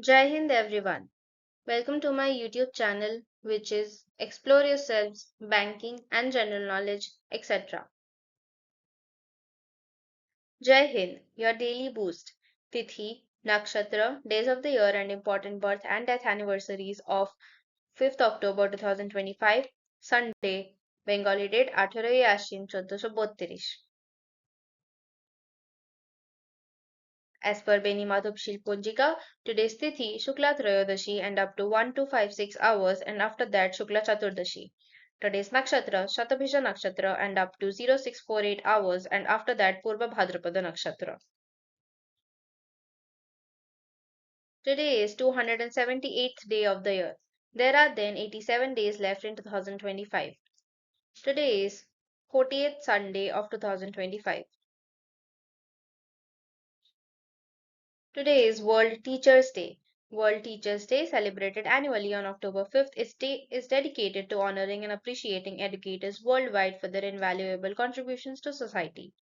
Jai Hind everyone. Welcome to my YouTube channel which is Explore Yourselves, Banking and General Knowledge, etc. Jai Hind, your daily boost. Tithi, Nakshatra, days of the year and important birth and death anniversaries of 5th October 2025, Sunday, Bengali date 18 Ashin 1432. As per Beni Madhupshil Punjika, today's Tithi Shukla Trayodashi and up to 1256 hours and after that Shukla Chaturdashi. Today's Nakshatra Shatabhisha Nakshatra and up to 0648 hours and after that Purva Bhadrapada Nakshatra. Today is 278th day of the year. There are then 87 days left in 2025. Today is 40th Sunday of 2025. Today is World Teachers' Day. World Teachers' Day, celebrated annually on October 5th, is dedicated to honoring and appreciating educators worldwide for their invaluable contributions to society.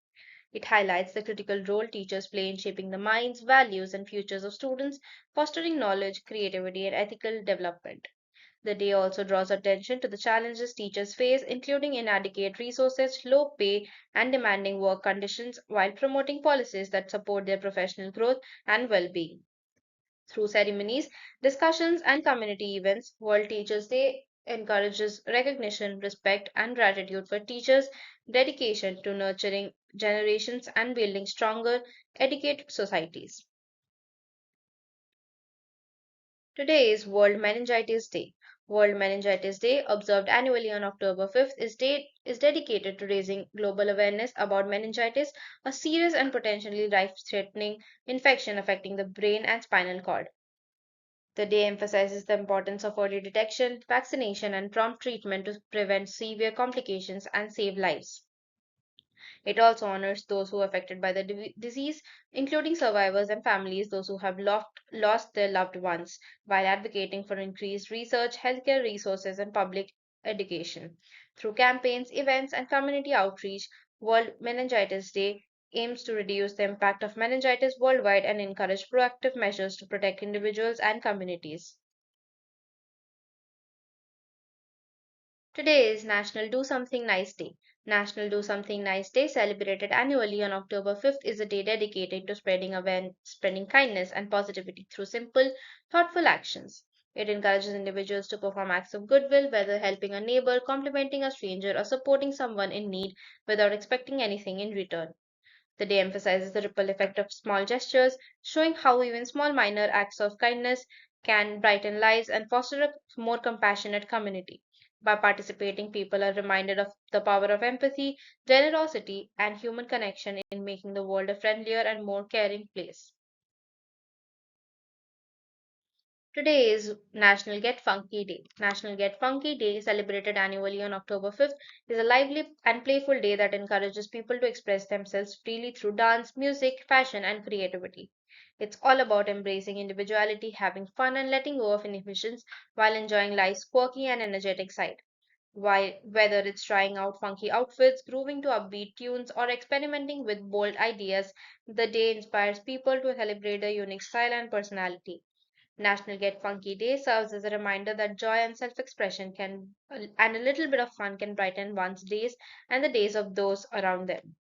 It highlights the critical role teachers play in shaping the minds, values, and futures of students, fostering knowledge, creativity, and ethical development. The day also draws attention to the challenges teachers face, including inadequate resources, low pay, and demanding work conditions, while promoting policies that support their professional growth and well being. Through ceremonies, discussions, and community events, World Teachers' Day encourages recognition, respect, and gratitude for teachers' dedication to nurturing generations and building stronger, educated societies. Today is World Meningitis Day. World Meningitis Day, observed annually on October 5th, is dedicated to raising global awareness about meningitis, a serious and potentially life-threatening infection affecting the brain and spinal cord. The day emphasizes the importance of early detection, vaccination, and prompt treatment to prevent severe complications and save lives. It also honors those who are affected by the disease, including survivors and families, those who have lost their loved ones, while advocating for increased research, healthcare resources, and public education. Through campaigns, events, and community outreach, World Meningitis Day aims to reduce the impact of meningitis worldwide and encourage proactive measures to protect individuals and communities. Today is National Do Something Nice Day. National Do Something Nice Day, celebrated annually on October 5th, is a day dedicated to spreading kindness and positivity through simple, thoughtful actions. It encourages individuals to perform acts of goodwill, whether helping a neighbor, complimenting a stranger, or supporting someone in need without expecting anything in return. The day emphasizes the ripple effect of small gestures, showing how even small minor acts of kindness can brighten lives and foster a more compassionate community. By participating, people are reminded of the power of empathy, generosity, and human connection in making the world a friendlier and more caring place. Today is National Get Funky Day. National Get Funky Day, celebrated annually on October 5th, is a lively and playful day that encourages people to express themselves freely through dance, music, fashion, and creativity. It's all about embracing individuality, having fun, and letting go of inhibitions while enjoying life's quirky and energetic side. Whether it's trying out funky outfits, grooving to upbeat tunes, or experimenting with bold ideas, the day inspires people to celebrate their unique style and personality. National Get Funky Day serves as a reminder that joy and self expression and a little bit of fun can brighten one's days and the days of those around them.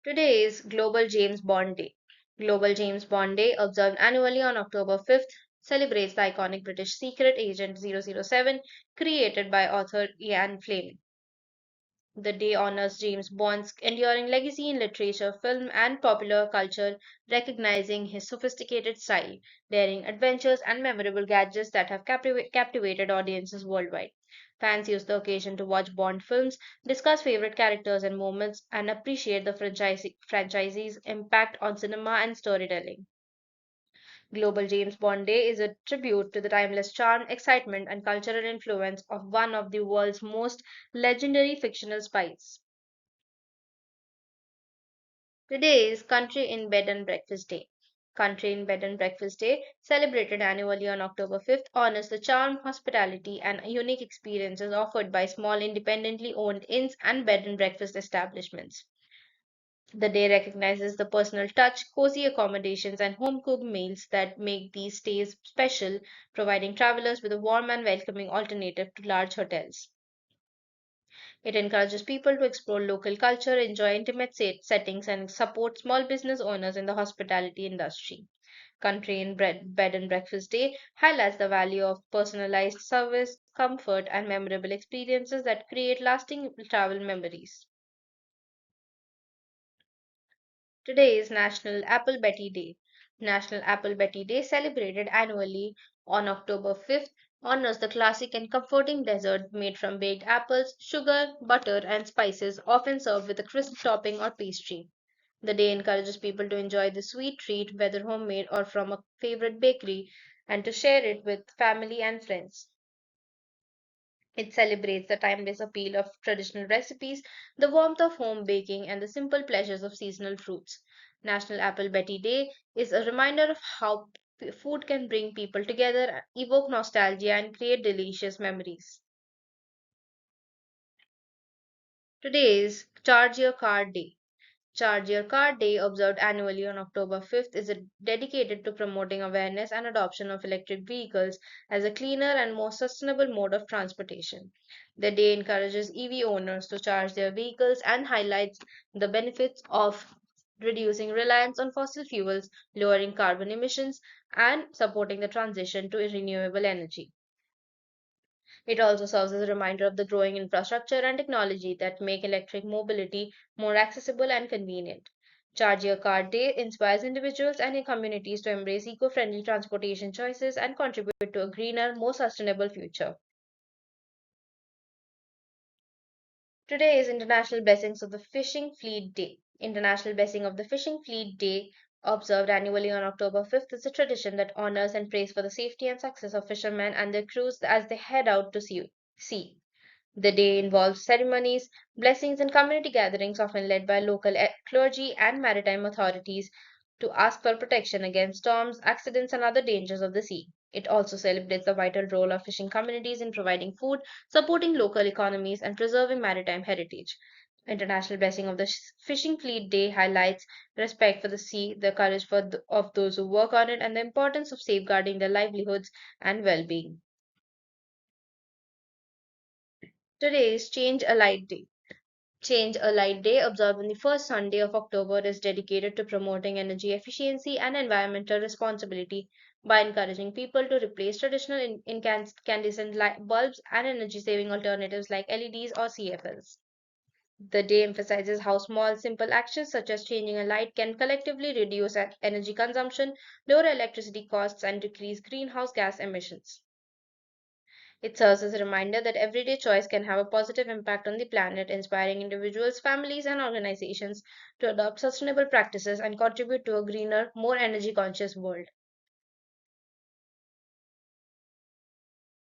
Today is Global James Bond Day. Global James Bond Day, observed annually on October 5th, celebrates the iconic British secret agent 007 created by author Ian Fleming. The day honors James Bond's enduring legacy in literature, film, and popular culture, recognizing his sophisticated style, daring adventures, and memorable gadgets that have captivated audiences worldwide. Fans use the occasion to watch Bond films, discuss favorite characters and moments, and appreciate the franchise's impact on cinema and storytelling. Global James Bond Day is a tribute to the timeless charm, excitement, and cultural influence of one of the world's most legendary fictional spies. Today is Country in Bed and Breakfast Day. Country in Bed and Breakfast Day, celebrated annually on October 5th, honors the charm, hospitality, and unique experiences offered by small independently owned inns and bed and breakfast establishments. The day recognizes the personal touch, cozy accommodations, and home cooked meals that make these stays special, providing travelers with a warm and welcoming alternative to large hotels. It encourages people to explore local culture, enjoy intimate settings, and support small business owners in the hospitality industry. Country in Bed and Breakfast Day highlights the value of personalized service, comfort, and memorable experiences that create lasting travel memories. Today is National Apple Betty Day. National Apple Betty Day, celebrated annually on October 5th, honors the classic and comforting dessert made from baked apples, sugar, butter, and spices, often served with a crisp topping or pastry. The day encourages people to enjoy the sweet treat, whether homemade or from a favorite bakery, and to share it with family and friends. It celebrates the timeless appeal of traditional recipes, the warmth of home baking, and the simple pleasures of seasonal fruits. National Apple Betty Day is a reminder of how food can bring people together, evoke nostalgia, and create delicious memories. Today is Charge Your Car Day. Charge Your Car Day, observed annually on October 5th, is dedicated to promoting awareness and adoption of electric vehicles as a cleaner and more sustainable mode of transportation. The day encourages EV owners to charge their vehicles and highlights the benefits of reducing reliance on fossil fuels, lowering carbon emissions, and supporting the transition to renewable energy. It also serves as a reminder of the growing infrastructure and technology that make electric mobility more accessible and convenient. Charge Your Car Day inspires individuals and communities to embrace eco friendly transportation choices and contribute to a greener, more sustainable future. Today is International Blessings of the Fishing Fleet Day. International Blessing of the Fishing Fleet Day, observed annually on October 5th, is a tradition that honors and prays for the safety and success of fishermen and their crews as they head out to sea. The day involves ceremonies, blessings, and community gatherings, often led by local clergy and maritime authorities, to ask for protection against storms, accidents, and other dangers of the sea. It also celebrates the vital role of fishing communities in providing food, supporting local economies, and preserving maritime heritage. International Blessing of the Fishing Fleet Day highlights respect for the sea, the courage of those who work on it, and the importance of safeguarding their livelihoods and well being. Today is Change a Light Day. Change a Light Day, observed on the first Sunday of October, is dedicated to promoting energy efficiency and environmental responsibility by encouraging people to replace traditional incandescent light bulbs and energy saving alternatives like LEDs or CFLs. The day emphasizes how small, simple actions such as changing a light can collectively reduce energy consumption, lower electricity costs, and decrease greenhouse gas emissions. It serves as a reminder that everyday choice can have a positive impact on the planet, inspiring individuals, families, and organizations to adopt sustainable practices and contribute to a greener, more energy conscious world.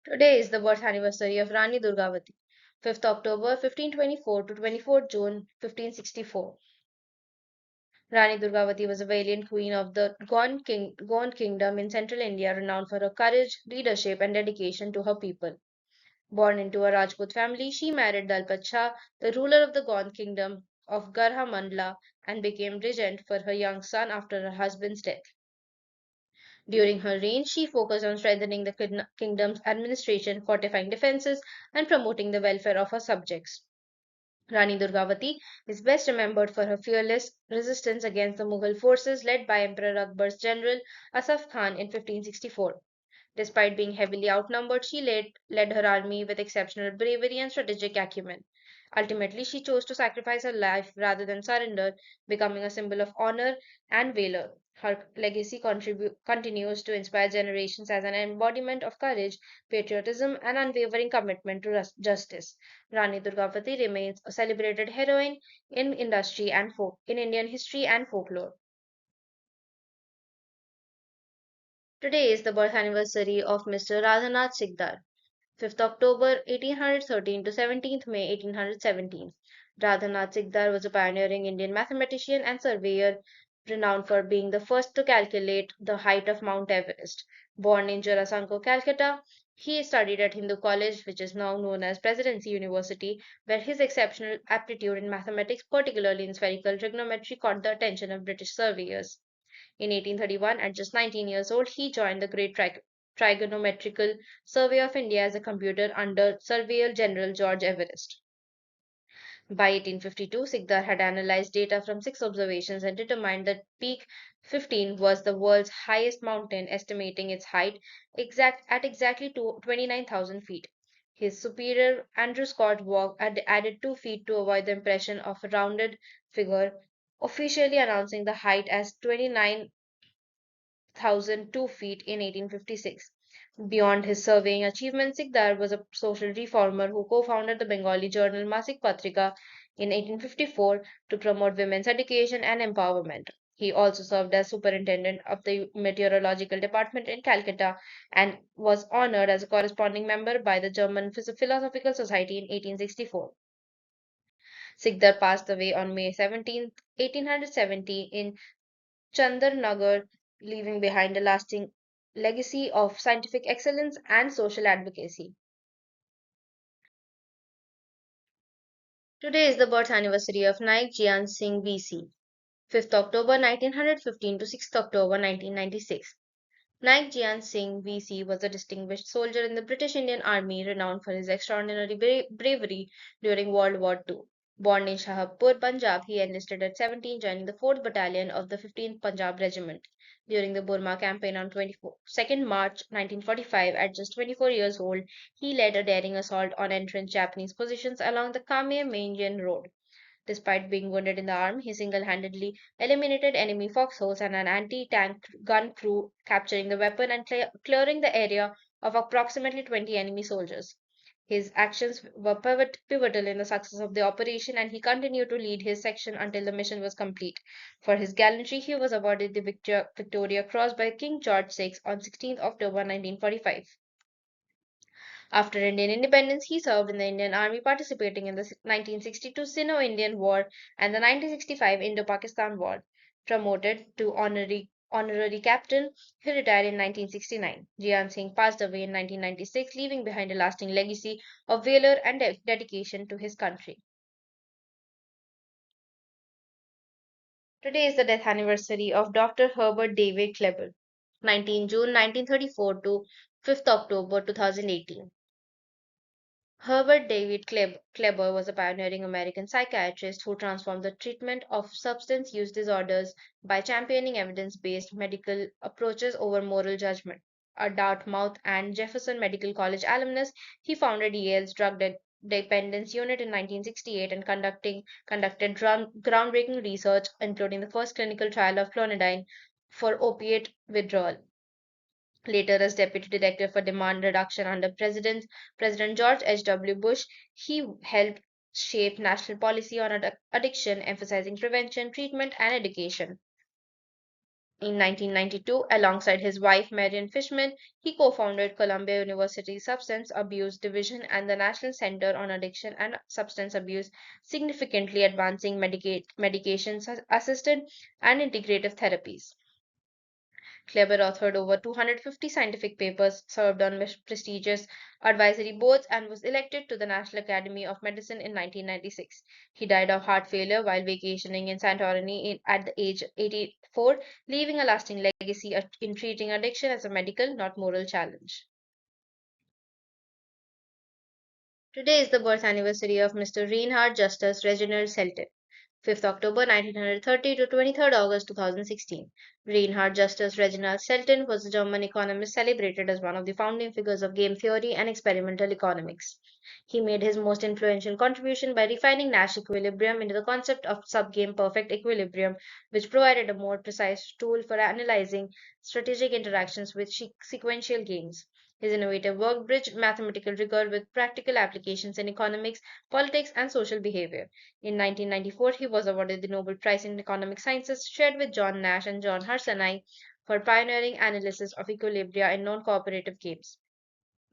Today is the birth anniversary of Rani Durgavati, 5th October 1524 to 24th June 1564. Rani Durgavati was a valiant queen of the Gond kingdom in central India, renowned for her courage, leadership, and dedication to her people. Born into a Rajput family, she married Dalpat Shah, the ruler of the Gond kingdom of Garha Mandla, and became regent for her young son after her husband's death. During her reign, she focused on strengthening the kingdom's administration, fortifying defenses, and promoting the welfare of her subjects. Rani Durgavati is best remembered for her fearless resistance against the Mughal forces led by Emperor Akbar's general Asaf Khan in 1564. Despite being heavily outnumbered, she led her army with exceptional bravery and strategic acumen. Ultimately, she chose to sacrifice her life rather than surrender, becoming a symbol of honor and valor. Her legacy continues to inspire generations as an embodiment of courage, patriotism, and unwavering commitment to justice. Rani Durgavati remains a celebrated heroine in industry and in Indian history and folklore. Today is the birth anniversary of Mr. Radhanath Sikdar, 5th October 1813 to 17th May 1817. Radhanath Sikdar was a pioneering Indian mathematician and surveyor renowned for being the first to calculate the height of Mount Everest. Born in Jurasanko, Calcutta, He studied at Hindu College, which is now known as Presidency University, where his exceptional aptitude in mathematics, particularly in spherical trigonometry, caught the attention of British surveyors. In 1831, at just 19 years old, he joined the Great Trigonometrical Survey of India as a computer under Surveyor General George Everest. By 1852, Sikdar had analyzed data from six observations and determined that Peak 15 was the world's highest mountain, estimating its height at exactly 29,000 feet. His superior, Andrew Scott Waugh, had added 2 feet to avoid the impression of a rounded figure, officially announcing the height as 29,002 feet in 1856. Beyond his surveying achievements, Sikdar was a social reformer who co-founded the Bengali journal Masik Patrika in 1854 to promote women's education and empowerment. He also served as superintendent of the meteorological department in Calcutta and was honored as a corresponding member by the German Philosophical Society in 1864. Sikdar passed away on May 17, 1870 in Chandarnagar, leaving behind a lasting legacy of scientific excellence and social advocacy. Today is the birth anniversary of Naik Jian Singh VC, 5th October 1915 to 6th October 1996. Naik Jian Singh VC was a distinguished soldier in the British Indian Army renowned for his extraordinary bravery during World War II. Born in Shahpur, Punjab, he enlisted at 17, joining the 4th Battalion of the 15th Punjab Regiment. During the Burma campaign on 22nd March 1945, at just 24 years old, he led a daring assault on entrenched Japanese positions along the Kame-Maingen Road. Despite being wounded in the arm, he single-handedly eliminated enemy foxholes and an anti-tank gun crew, capturing the weapon and clearing the area of approximately 20 enemy soldiers. His actions were pivotal in the success of the operation, and he continued to lead his section until the mission was complete. For his gallantry, he was awarded the Victoria Cross by King George VI on 16 October 1945. After Indian independence, he served in the Indian Army, participating in the 1962 Sino-Indian War and the 1965 Indo-Pakistan War. Promoted to honorary captain, he retired in 1969. Jian Singh passed away in 1996, leaving behind a lasting legacy of valor and dedication to his country. Today is the death anniversary of Dr. Herbert David Kleber, 19 June 1934 to 5th October 2018. Herbert David Kleber was a pioneering American psychiatrist who transformed the treatment of substance use disorders by championing evidence based medical approaches over moral judgment. A Dartmouth and Jefferson Medical College alumnus, he founded Yale's Dependence Unit in 1968 and conducted groundbreaking research, including the first clinical trial of clonidine for opiate withdrawal. Later, as deputy director for demand reduction under President George H.W. Bush, he helped shape national policy on addiction, emphasizing prevention, treatment, and education. In 1992, alongside his wife Marian Fishman, he co-founded Columbia University's Substance Abuse Division and the National Center on Addiction and Substance Abuse, significantly advancing medication-assisted and integrative therapies. Kleber authored over 250 scientific papers, served on prestigious advisory boards, and was elected to the National Academy of Medicine in 1996. He died of heart failure while vacationing in Santorini at the age of 84, leaving a lasting legacy in treating addiction as a medical, not moral challenge. Today is the birth anniversary of Mr. Reinhard Justus Reginald Selten, 5th October 1930 to 23rd August 2016. Reinhard Justus Reginald Selten was a German economist celebrated as one of the founding figures of game theory and experimental economics. He made his most influential contribution by refining Nash equilibrium into the concept of subgame perfect equilibrium, which provided a more precise tool for analyzing strategic interactions with sequential games. His innovative work bridged mathematical rigor with practical applications in economics, politics, and social behavior. In 1994, he was awarded the Nobel Prize in Economic Sciences, shared with John Nash and John Harsanyi, for pioneering analysis of equilibria in non-cooperative games.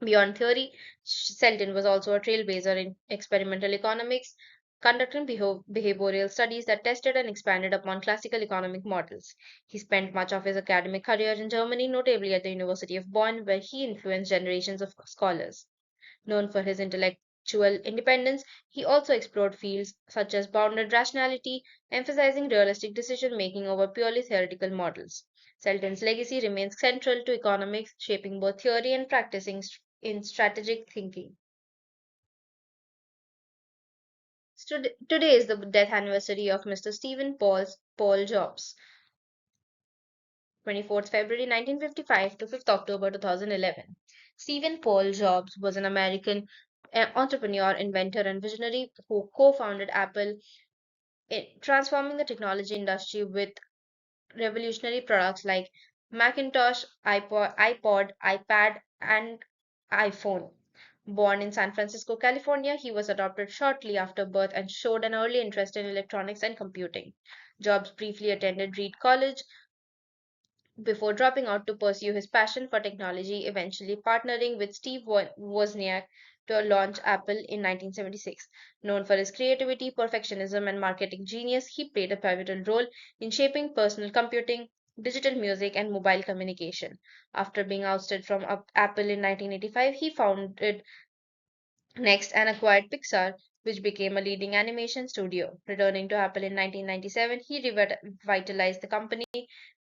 Beyond theory, Selden was also a trailblazer in experimental economics, conducting behavioral studies that tested and expanded upon classical economic models. He spent much of his academic career in Germany, notably at the University of Bonn, where he influenced generations of scholars. Known for his intellectual independence, he also explored fields such as bounded rationality, emphasizing realistic decision making over purely theoretical models. Selton's legacy remains central to economics, shaping both theory and practicing in strategic thinking. Today is the death anniversary of Mr. Paul Jobs, 24th February 1955 to 5th October 2011. Stephen Paul Jobs was an American entrepreneur, inventor, and visionary who co founded Apple, transforming the technology industry with revolutionary products like Macintosh, iPad, and iPhone. Born in San Francisco, California, he was adopted shortly after birth and showed an early interest in electronics and computing. Jobs briefly attended Reed College before dropping out to pursue his passion for technology, eventually partnering with Steve Wozniak to launch Apple in 1976. Known for his creativity, perfectionism, and marketing genius, he played a pivotal role in shaping personal computing, digital music, and mobile communication. After being ousted from Apple in 1985, he founded Next and acquired Pixar, which became a leading animation studio. Returning to Apple in 1997, he revitalized the company,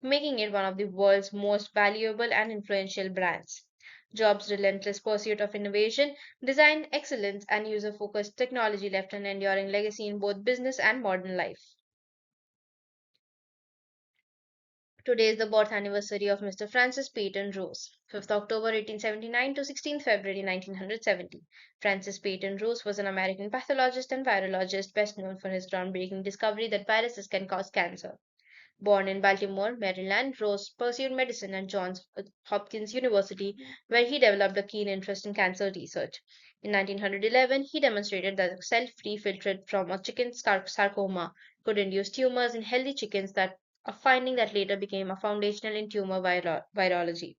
making it one of the world's most valuable and influential brands. Jobs' relentless pursuit of innovation, design excellence, and user focused technology left an enduring legacy in both business and modern life. Today is the birth anniversary of Mr. Francis Peyton Rose, 5th October 1879 to 16th February 1970. Francis Peyton Rose was an American pathologist and virologist best known for his groundbreaking discovery that viruses can cause cancer. Born in Baltimore, Maryland, Rose pursued medicine at Johns Hopkins University, where he developed a keen interest in cancer research. In 1911, he demonstrated that a cell-free filtrate from a chicken sarcoma could induce tumors in healthy chickens, that a finding that later became a foundational in tumor virology.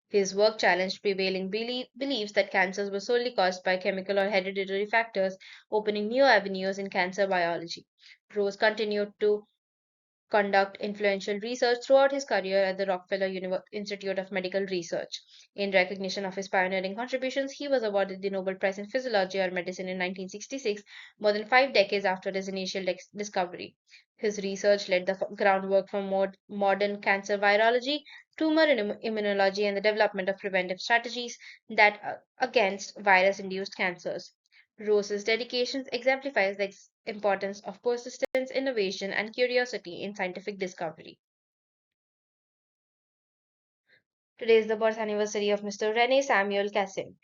His work challenged prevailing beliefs that cancers were solely caused by chemical or hereditary factors, opening new avenues in cancer biology. Rose continued to conduct influential research throughout his career at the Rockefeller Institute of Medical Research. In recognition of his pioneering contributions, he was awarded the Nobel Prize in Physiology or Medicine in 1966, more than 5 decades after his initial discovery. His research laid the groundwork for modern cancer virology, tumor immunology, and the development of preventive strategies that against virus-induced cancers. Rose's dedications exemplifies the importance of persistence, innovation, and curiosity in scientific discovery. Today is the birth anniversary of Mr. René Samuel Cassin,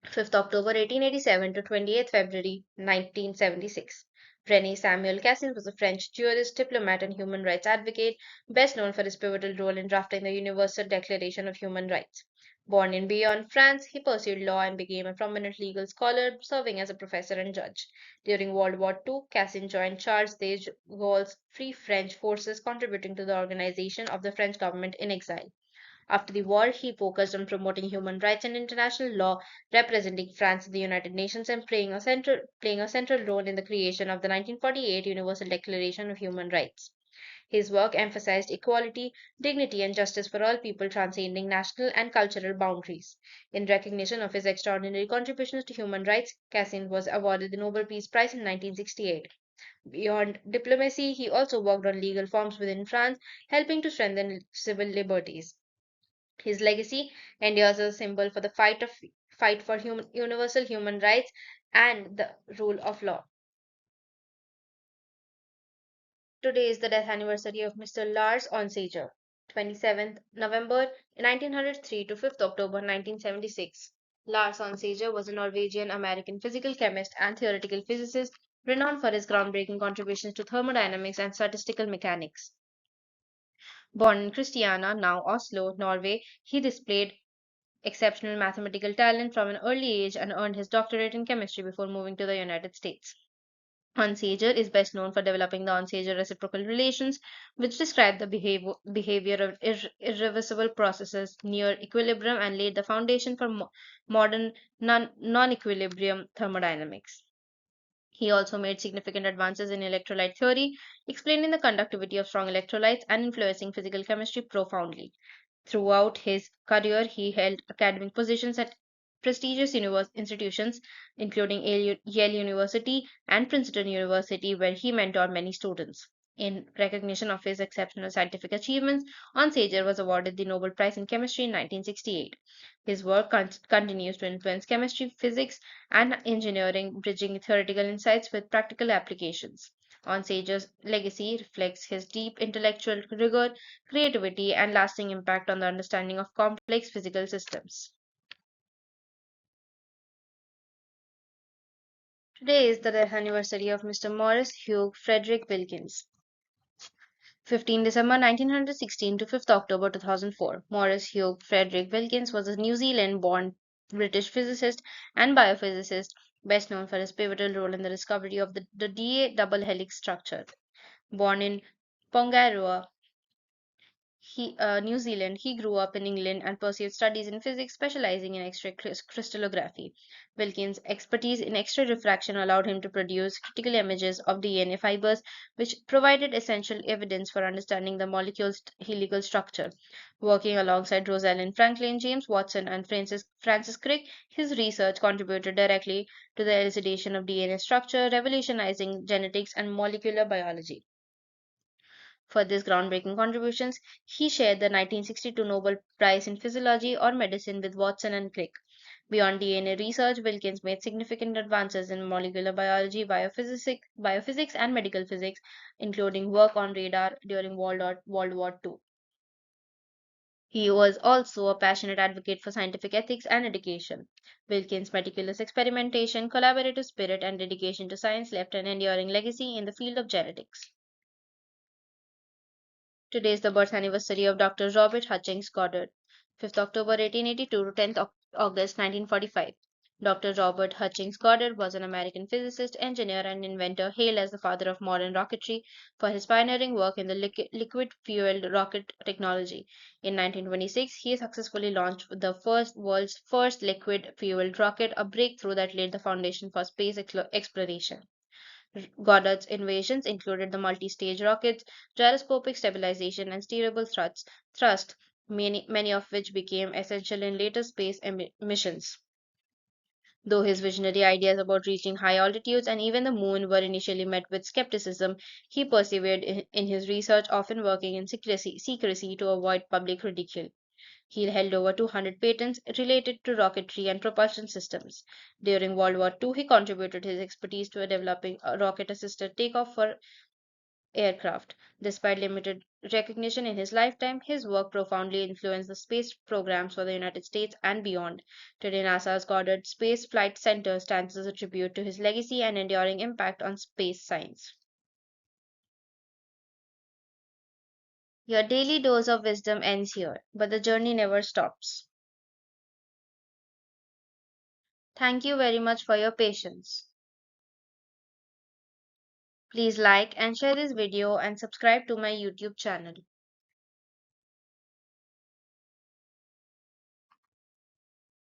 5th October 1887 to 28th February 1976. René Samuel Cassin was a French jurist, diplomat, and human rights advocate, best known for his pivotal role in drafting the Universal Declaration of Human Rights. Born in Bayonne, France, he pursued law and became a prominent legal scholar, serving as a professor and judge. During World War II, Cassin joined Charles de Gaulle's Free French forces, contributing to the organization of the French government in exile. After the war, he focused on promoting human rights and international law, representing France in the United Nations and playing a central role in the creation of the 1948 Universal Declaration of Human Rights. His work emphasized equality, dignity, and justice for all people, transcending national and cultural boundaries. In recognition of his extraordinary contributions to human rights, Cassin was awarded the Nobel Peace Prize in 1968. Beyond diplomacy, he also worked on legal reforms within France, helping to strengthen civil liberties. His legacy endures as a symbol for the fight for universal human rights and the rule of law. Today is the death anniversary of Mr. Lars Onsager, 27th November 1903 to 5th October 1976. Lars Onsager was a Norwegian American physical chemist and theoretical physicist renowned for his groundbreaking contributions to thermodynamics and statistical mechanics. Born in Christiania, now Oslo, Norway, he displayed exceptional mathematical talent from an early age and earned his doctorate in chemistry before moving to the United States. Onsager is best known for developing the Onsager reciprocal relations, which describe the behavior of irreversible processes near equilibrium and laid the foundation for modern non equilibrium thermodynamics. He also made significant advances in electrolyte theory, explaining the conductivity of strong electrolytes and influencing physical chemistry profoundly. Throughout his career, he held academic positions at prestigious institutions, including Yale University and Princeton University, where he mentored many students. In recognition of his exceptional scientific achievements, Onsager was awarded the Nobel Prize in Chemistry in 1968. His work continues to influence chemistry, physics, and engineering, bridging theoretical insights with practical applications. Onsager's legacy reflects his deep intellectual rigor, creativity, and lasting impact on the understanding of complex physical systems. Today is the death anniversary of Mr. Morris Hugh Frederick Wilkins. 15 December 1916 to 5th October 2004. Morris Hugh Frederick Wilkins was a New Zealand born British physicist and biophysicist, best known for his pivotal role in the discovery of the DA double helix structure. Born in Pongaroa, New Zealand, he grew up in England and pursued studies in physics, specializing in X ray crystallography. Wilkins' expertise in X ray diffraction allowed him to produce critical images of DNA fibers, which provided essential evidence for understanding the molecule's helical structure. Working alongside Rosalind Franklin, James Watson, and Francis Crick, his research contributed directly to the elucidation of DNA structure, revolutionizing genetics and molecular biology. For these groundbreaking contributions, he shared the 1962 Nobel Prize in Physiology or Medicine with Watson and Crick. Beyond DNA research, Wilkins made significant advances in molecular biology, biophysics, and medical physics, including work on radar during World War II. He was also a passionate advocate for scientific ethics and education. Wilkins' meticulous experimentation, collaborative spirit, and dedication to science left an enduring legacy in the field of genetics. Today is the birth anniversary of Dr. Robert Hutchings Goddard, 5th October 1882 to 10th August 1945. Dr. Robert Hutchings Goddard was an American physicist, engineer, and inventor hailed as the father of modern rocketry for his pioneering work in the liquid-fueled rocket technology. In 1926, he successfully launched the world's first liquid-fueled rocket, a breakthrough that laid the foundation for space exploration. Goddard's innovations included the multi-stage rockets, gyroscopic stabilization, and steerable thrust, many of which became essential in later space missions. Though his visionary ideas about reaching high altitudes and even the moon were initially met with skepticism, he persevered in his research, often working in secrecy to avoid public ridicule. He held over 200 patents related to rocketry and propulsion systems. During World War II, he contributed his expertise to developing a rocket assisted takeoff for aircraft. Despite limited recognition in his lifetime, his work profoundly influenced the space programs for the United States and beyond. Today, NASA's Goddard Space Flight Center stands as a tribute to his legacy and enduring impact on space science. Your daily dose of wisdom ends here, but the journey never stops. Thank you very much for your patience. Please like and share this video and subscribe to my YouTube channel.